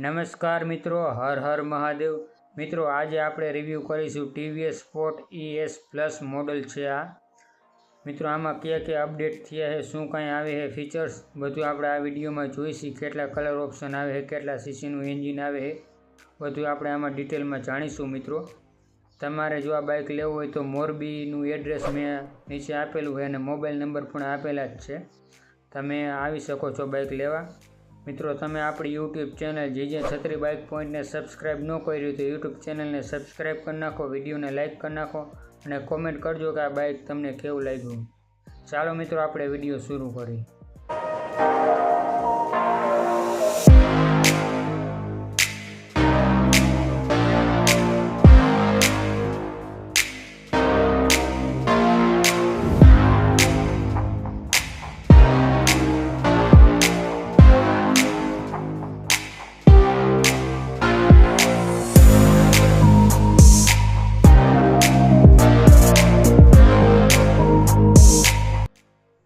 નમસ્કાર મિત્રો, હર હર મહાદેવ મિત્રો. આજે આપણે રિવ્યૂ કરીશું TVS sport ES plus model છે. આ મિત્રો આમાં કયા અપડેટ થયા છે, શું કાંઈ આવે છે ફીચર્સ, બધું આપણે આ વિડીયોમાં જોઈશું. કેટલા કલર ઓપ્શન આવે છે, કેટલા સીસીનું એન્જિન આવે છે, બધું આપણે આમાં ડિટેલમાં જાણીશું. મિત્રો તમારે જો આ બાઇક લેવું હોય તો મોરબીનું એડ્રેસ મેં નીચે આપેલું છે અને મોબાઈલ નંબર પણ આપેલા જ છે. તમે આવી શકો છો બાઇક લેવા. મિત્રો તમે આપણી યુટ્યુબ ચેનલ જીજે છત્રી બાઇક પોઈન્ટને સબસ્ક્રાઈબ ન કર્યું તો યુટ્યુબ ચેનલને સબસ્ક્રાઈબ કરી નાખો, વિડીયોને લાઇક કરી નાખો અને કોમેન્ટ કરજો કે આ બાઇક તમને કેવું લાગ્યું. ચાલો મિત્રો આપણે વિડીયો શરૂ કરીએ.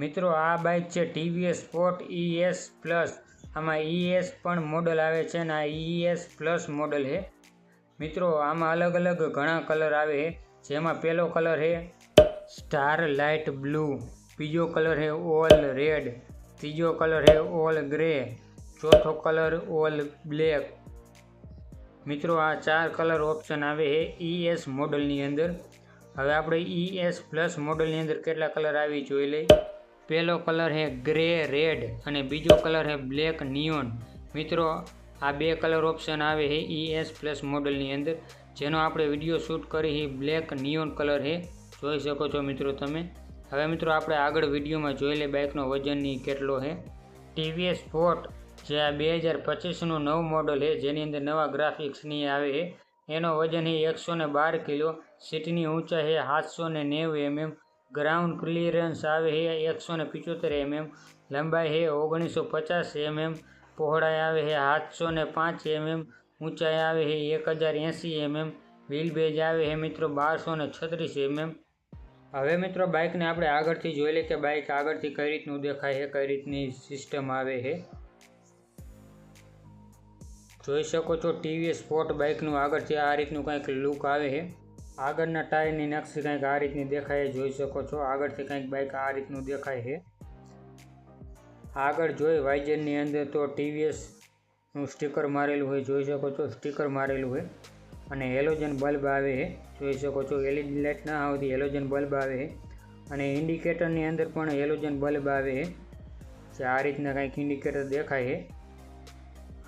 મિત્રો આ બાઇક છે ટીવીએસ સ્પોર્ટ ES પ્લસ. આમાં ES પણ મોડલ આવે છે અને આ ES પ્લસ મોડલ છે. મિત્રો આમાં અલગ અલગ ઘણા કલર આવે છે, જેમાં પહેલો કલર છે સ્ટાર લાઇટ બ્લુ, બીજો કલર છે ઓલ રેડ, ત્રીજો કલર છે ઓલ ગ્રે, ચોથો કલર ઓલ બ્લેક. મિત્રો આ 4 કલર ઓપ્શન આવે છે ES મોડલની અંદર. હવે આપણે ES પ્લસ મોડલની અંદર કેટલા કલર આવી જોઈ લઈએ. પહેલો કલર છે ગ્રે રેડ અને બીજો કલર છે બ્લેક નિયોન. મિત્રો આ 2 કલર ઓપ્શન આવે છે ES પ્લસ મોડલની અંદર, જેનો આપણે વિડીયો શૂટ કરી બ્લેક નિયોન કલર છે, જોઈ શકો છો મિત્રો તમે. હવે મિત્રો આપણે આગળ વિડીયોમાં જોઈ લઈએ બાઇકનો વજનની કેટલો છે. ટીવીએસ સ્પોર્ટ જે આ 2025નું નવું મોડલ છે, જેની અંદર નવા ગ્રાફિક્સની આવે છે, એનો વજન છે 112 કિલો, સીટની ઊંચાઈ છે 790 mm, ગ્રાઉન્ડ ક્લિયરન્સ આવે છે 175 mm, લંબાઈ છે 1950 mm, પહોળાઈ આવે છે 705 mm, ઊંચાઈ આવે છે 1080 mm, વ્હીલ બેઝ આવે છે મિત્રો 1236 mm. હવે મિત્રો બાઇકને આપણે આગળથી જોઈ લઈએ કે બાઇક આગળથી કઈ રીતનું દેખાય છે, કઈ રીતની સિસ્ટમ આવે છે. જોઈ શકો છો ટીવીએસ સ્પોર્ટ બાઇકનું આગળથી આ રીતનું કંઈક લુક આવે છે. આગળના ટાયરની નકશી કંઈક આ રીતની દેખાય, જોઈ શકો છો. આગળથી કંઈક બાઇક આ રીતનું દેખાય છે. આગળ જોઈ વાઇઝરની અંદર તો ટીવીએસનું સ્ટીકર મારેલું હોય, જોઈ શકો છો. સ્ટીકર મારેલું હોય અને હેલોજન બલ્બ આવે છે, જોઈ શકો છો. LED લાઇટ ના આવતી, હેલોજન બલ્બ આવે છે અને ઇન્ડિકેટરની અંદર પણ હેલોજન બલ્બ આવે છે, જે આ રીતના કંઈક ઇન્ડિકેટર દેખાય છે.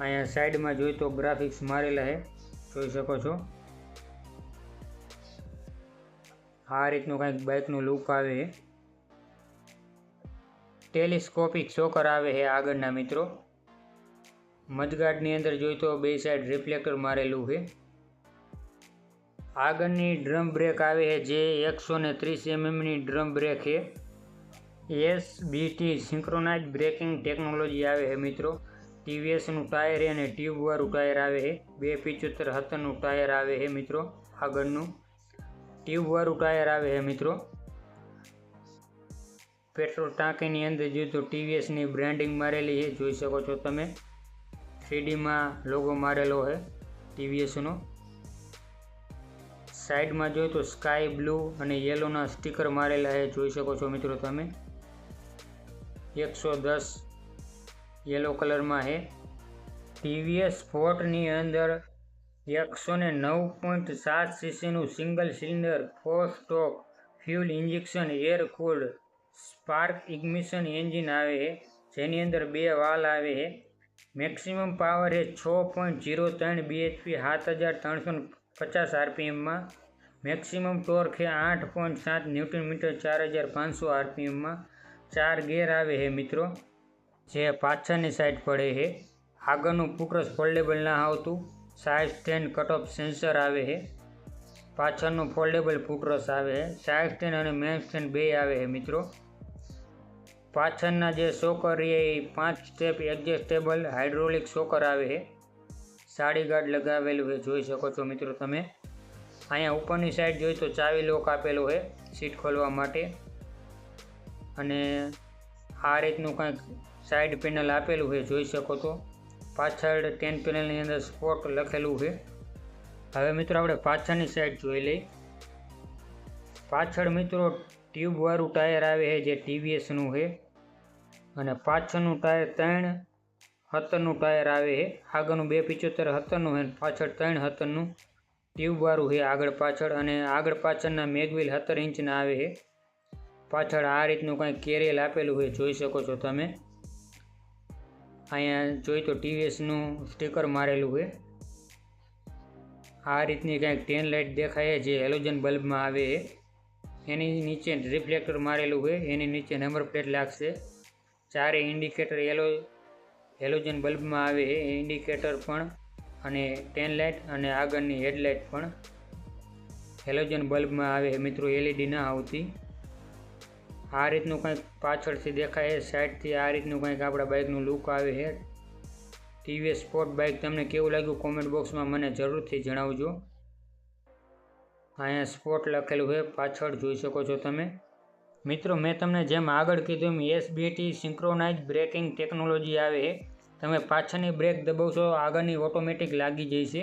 અહીંયા સાઈડમાં જોઈ તો ગ્રાફિક્સ મારેલા છે, જોઈ શકો છો. આ રીતનું કંઈક બાઇકનું લુક આવે છે. ટેલિસ્કોપિક શોકર આવે છે આગળના મિત્રો. મધગાર્ડની અંદર જોઈ તો બે સાઈડ રિફ્લેક્ટર મારેલું છે. આગળની ડ્રમ બ્રેક આવે છે, જે 130 mm ની ડ્રમ બ્રેક છે. SBT સિંક્રોનાઇઝ બ્રેકિંગ ટેકનોલોજી આવે છે મિત્રો. ટીવીએસનું ટાયર અને ટ્યુબવાળું ટાયર આવે છે. 275/70નું ટાયર આવે છે મિત્રો. આગળનું ટ્યુબવાળું ટાયર આવે છે મિત્રો. પેટ્રોલ ટાંકીની અંદર જોઈએ તો ટીવીએસની બ્રાન્ડિંગ મારેલી છે, જોઈ શકો છો તમે. 3Dમાં લોગો મારેલો છે ટીવીએસનો. સાઈડમાં જોઈએ તો સ્કાય બ્લુ અને યેલોના સ્ટીકર મારેલા છે, જોઈ શકો છો મિત્રો તમે. 110 યેલો કલરમાં છે. ટીવીએસ સ્પોર્ટની અંદર 109.7 સીસીનું single cylinder 4 stroke fuel injection air cooled spark ignition engine આવે છે, જેની અંદર 2 વાલ્વ આવે છે. મેક્સિમમ પાવર છે 6.03 bhp 7350 RPMમાં. મેક્સિમમ ટોર્ક છે 8.7 Nm 4500 RPMમાં. 4 ગેર આવે છે મિત્રો, જે પાછળની સાઈડ પડે છે. આગળનું ફૂટરસ ફોલ્ડેબલ ના આવતું. Side stand cut off sensor આવે છે. પાછળનું ફોલ્ડેબલ ફૂટરસ આવે છે. સાઇડ સ્ટેન્ડ અને મેઇન સ્ટેન્ડ બે આવે છે મિત્રો. પાછળના જે શોકર એ 5 સ્ટેપ એડજસ્ટેબલ હાઇડ્રોલિક શોકર આવે છે. સાડી ગાર્ડ લગાવેલું છે, જોઈ શકો છો મિત્રો તમે. અહીંયા ઉપરની સાઈડ જોઈએ તો ચાવી લોક આપેલો છે સીટ ખોલવા માટે અને આ રીતનું કંઈક સાઈડ પેનલ આપેલું છે, જોઈ શકો છો. પાછળ 10 પેનલની અંદર સ્પોર્ટ લખેલું છે. હવે મિત્રો આપણે પાછળની સાઈડ જોઈ લઈએ. પાછળ મિત્રો ટ્યુબવાળું ટાયર આવે છે જે TVSનું છે અને પાછળનું ટાયર 3.70નું ટાયર આવે છે. આગળનું 2.75 70નું છે, પાછળ 3.70નું ટ્યુબવાળું છે આગળ પાછળ. અને આગળ પાછળના મેગવિલ 17 ઇંચના આવે છે. પાછળ આ રીતનું કંઈક કેરિયલ આપેલું છે, જોઈ શકો છો તમે. અહીંયા જોઈ તો TVSનું સ્ટીકર મારેલું છે. આ રીતની કંઈક ટેન લાઇટ દેખાય જે હેલોજન બલ્બમાં આવે છે. એની નીચે રિફ્લેક્ટર મારેલું છે, એની નીચે નંબર પ્લેટ લાગશે. ચારે ઇન્ડિકેટર હેલોજન બલ્બમાં આવે છે, ઇન્ડિકેટર પણ અને ટેન લાઇટ અને આગળની હેડલાઇટ પણ હેલોજન બલ્બમાં આવે છે મિત્રો, LED ના આવતી. આ રીતનું કંઈક પાછળથી દેખાય છે, સાઈડથી આ રીતનું કંઈક આપણા બાઇકનું લુક આવે છે. TVS સ્પોર્ટ બાઇક તમને કેવું લાગ્યું કોમેન્ટ બોક્સમાં મને જરૂરથી જણાવજો. અહીંયા સ્પોર્ટ લખેલું છે, પાછળ જોઈ શકો છો તમે. મિત્રો મેં તમને જેમ આગળ કીધું એમ SBT સિંક્રોનાઇઝ બ્રેકિંગ ટેકનોલોજી આવે છે. તમે પાછળની બ્રેક દબાવશો આગળની ઓટોમેટિક લાગી જશે.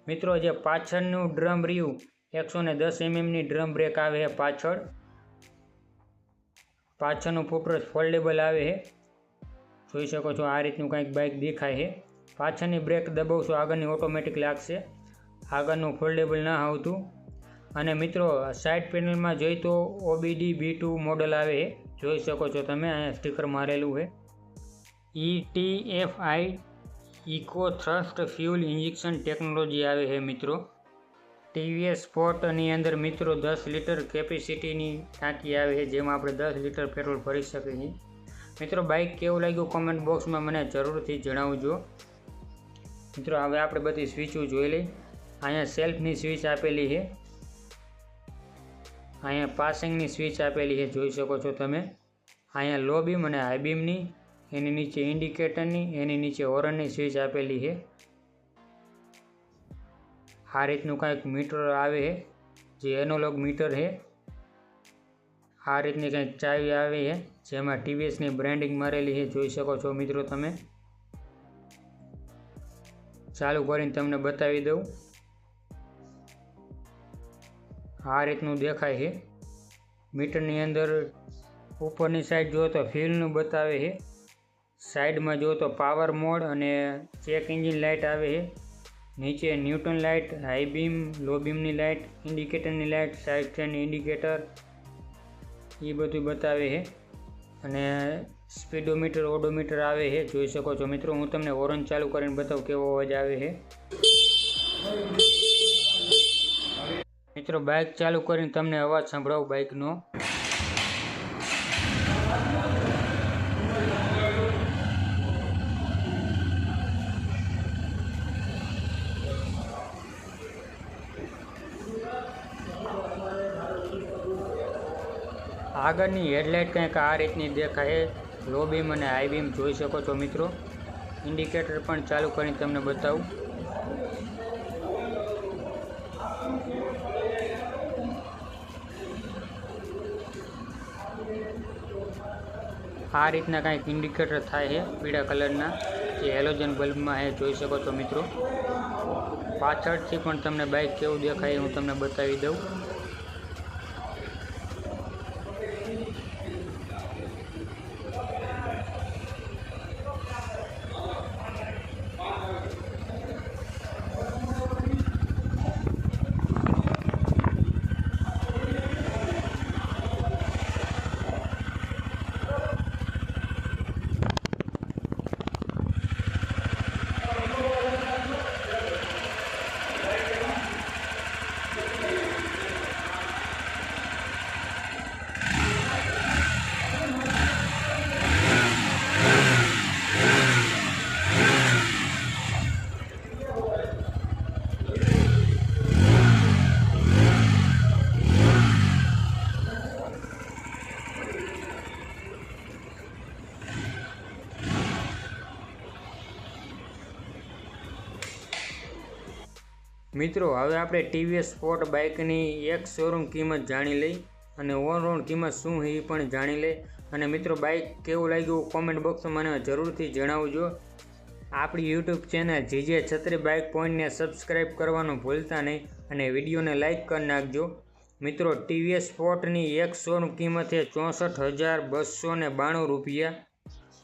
મિત્રો જે પાછળનું ડ્રમ રહ્યું 110 mmની ડ્રમ બ્રેક આવે છે પાછળ. પાછળનું ફૂટરેસ્ટ ફોલ્ડેબલ આવે છે, જોઈ શકો છો. આ રીતનું કંઈક બાઇક દેખાય છે. પાછળની બ્રેક દબાવશો આગળની ઓટોમેટિક લાગશે, આગળનું ફોલ્ડેબલ ના આવતું. અને મિત્રો સાઇડ પેનલમાં જોઈ તો OBD B2 મોડલ આવે છે, જોઈ શકો છો તમે. અહીંયા સ્ટીકર મારેલું છે. ETFI eco thrust fuel injection technology આવે છે મિત્રો. TVS સ્પોર્ટની અંદર મિત્રો 10 લીટર કેપેસિટીની ટાંકી આવે છે, જેમાં આપણે 10 લીટર પેટ્રોલ ભરી શકીએ છીએ. મિત્રો બાઇક કેવું લાગ્યું કોમેન્ટ બોક્સમાં મને જરૂરથી જણાવજો. મિત્રો હવે આપણે બધી સ્વિચો જોઈ લઈ. અહીંયા સેલ્ફની સ્વિચ આપેલી છે, અહીંયા પાસિંગની સ્વિચ આપેલી છે, જોઈ શકો છો તમે. અહીંયા લો બીમ અને હાઈ બીમની, એની નીચે ઇન્ડિકેટરની, એની નીચે હોરનની સ્વિચ આપેલી છે. આ રીતનું કંઈક મીટર આવે છે જે એનાલોગ મીટર છે. આ રીતની કંઈક ચાવી આવે છે જેમાં TVSની બ્રાન્ડિંગ મારેલી છે, જોઈ શકો છો મિત્રો તમે. ચાલુ કરીને તમને બતાવી દઉં. આ રીતનું દેખાય છે. મીટરની અંદર ઉપરની સાઈડ જુઓ તો ફ્યુલનું બતાવે છે, સાઈડમાં જુઓ તો પાવર મોડ અને ચેક એન્જિન લાઇટ આવે છે. નીચે ન્યૂટન લાઇટ, હાઈ બીમ, લો બીમની લાઇટ, ઇન્ડિકેટરની લાઇટ, સાઇડ સ્ટેન્ડ ઇન્ડિકેટર એ બધું બતાવે છે. અને સ્પીડોમીટર ઓડોમીટર આવે છે, જોઈ શકો છો મિત્રો. હું તમને હોર્ન ચાલુ કરીને બતાવું કેવો અવાજ આવે છે. મિત્રો બાઇક ચાલુ કરીને તમને અવાજ સંભળાવું બાઇકનો. આગળની હેડલાઇટ કંઈક આ રીતની દેખાય, લો બીમ અને હાઈ બીમ જોઈ શકો છો મિત્રો. ઇન્ડિકેટર પણ ચાલુ કરીને તમને બતાવું. આ રીતના કંઈક ઇન્ડિકેટર થાય છે પીળા કલરના, જે હેલોજન બલ્બમાં છે, જોઈ શકો છો મિત્રો. પાછળથી પણ તમને બાઇક કેવું દેખાય હું તમને બતાવી દઉં. મિત્રો હવે આપણે TVS સ્પોર્ટ બાઇકની એક શોરૂમ કિંમત જાણી લઈ અને ઓવરઓલ કિંમત શું છે એ પણ જાણી લઈ. અને મિત્રો બાઇક કેવું લાગ્યું કોમેન્ટ બોક્સમાં મને જરૂરથી જણાવજો. આપણી યુટ્યુબ ચેનલ જીજે છત્રી બાઇક પોઈન્ટને સબસ્ક્રાઈબ કરવાનું ભૂલતા નહીં અને વિડીયોને લાઇક કરી નાખજો. મિત્રો, ટીવીએસ સ્પોર્ટની એક શોની કિંમતે 64,292 રૂપિયા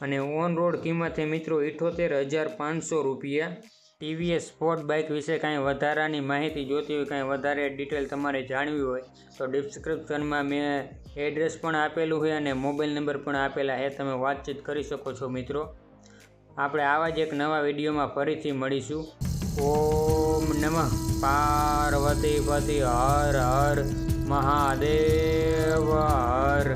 અને ઓન રોડ કિંમતે મિત્રો 78,500 રૂપિયા. ટીવીએસ સ્પોર્ટ બાઇક વિશે કાંઈ વધારાની માહિતી જોતી હોય, કાંઈ વધારે ડિટેલ તમારે જાણવી હોય તો ડિસ્ક્રિપ્શનમાં મેં એડ્રેસ પણ આપેલું છે અને મોબાઈલ નંબર પણ આપેલા છે, તમે વાતચીત કરી શકો છો. મિત્રો, આપણે આવા જ એક નવા વિડીયોમાં ફરીથી મળીશું. ઓમ નમઃ પાર્વતી પતિ હર હર મહાદેવ હર.